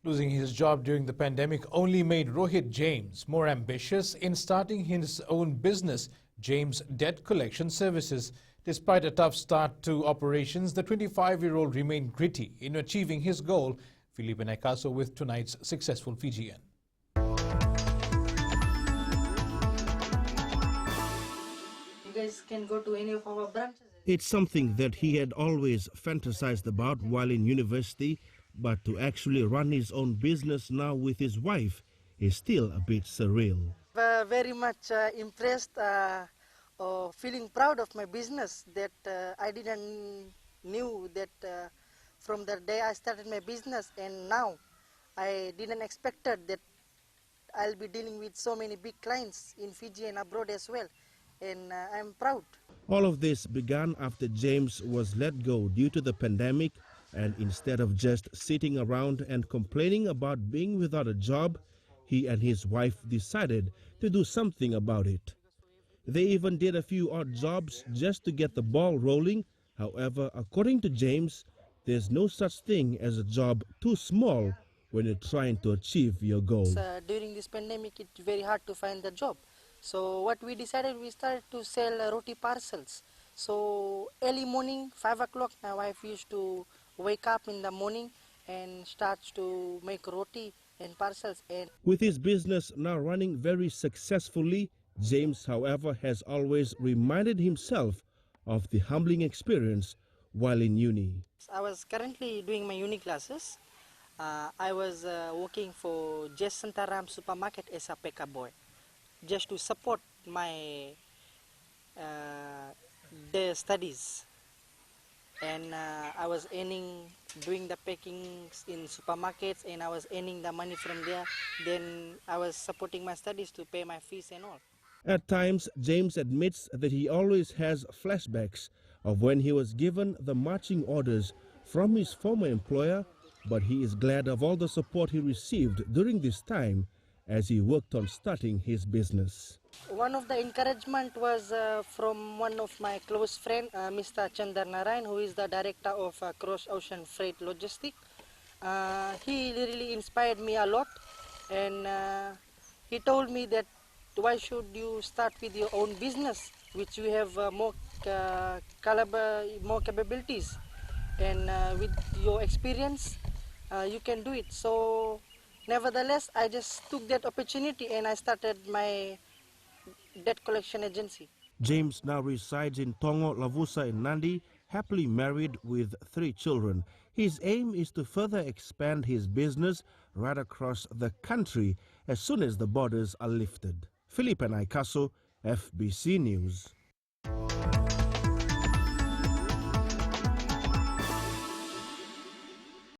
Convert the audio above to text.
Losing his job during the pandemic only made Rohit James more ambitious in starting his own business, James Debt Collection Services. Despite a tough start to operations, the 25-year-old remained gritty in achieving his goal. Felipe Nakaso with tonight's successful Fijian. You guys can go to any of our branches. It's something that he had always fantasized about while in university, but to actually run his own business now with his wife is still a bit surreal. Very much impressed, or feeling proud of my business that I didn't knew that from the day I started my business, and now I didn't expected that I'll be dealing with so many big clients in Fiji and abroad as well, and I'm proud. All of this began after James was let go due to the pandemic, and instead of just sitting around and complaining about being without a job, he and his wife decided to do something about it. They even did a few odd jobs just to get the ball rolling. However, according to James, there's no such thing as a job too small when you're trying to achieve your goal. During this pandemic, it's very hard to find the job. So what we decided, we started to sell roti parcels. So early morning, 5 o'clock, my wife used to wake up in the morning and starts to make roti and parcels. And with his business now running very successfully, James, however, has always reminded himself of the humbling experience while in uni. I was currently doing my uni classes. I was working for Jess Santaram supermarket as a picker boy, just to support my their studies. And I was earning, doing the packing in supermarkets, and I was earning the money from there. Then I was supporting my studies to pay my fees and all. At times, James admits that he always has flashbacks of when he was given the marching orders from his former employer, but he is glad of all the support he received during this time as he worked on starting his business. One of the encouragement was from one of my close friends, Mr. Chandar Narayan, who is the director of Cross Ocean Freight Logistics. He really inspired me a lot, and he told me that why should you start with your own business, which you have more capabilities, and with your experience, you can do it. So nevertheless, I just took that opportunity and I started my debt collection agency. James now resides in Tongo, Lavusa in Nandi, happily married with 3 children. His aim is to further expand his business right across the country as soon as the borders are lifted. Felipe Nakaso, FBC News.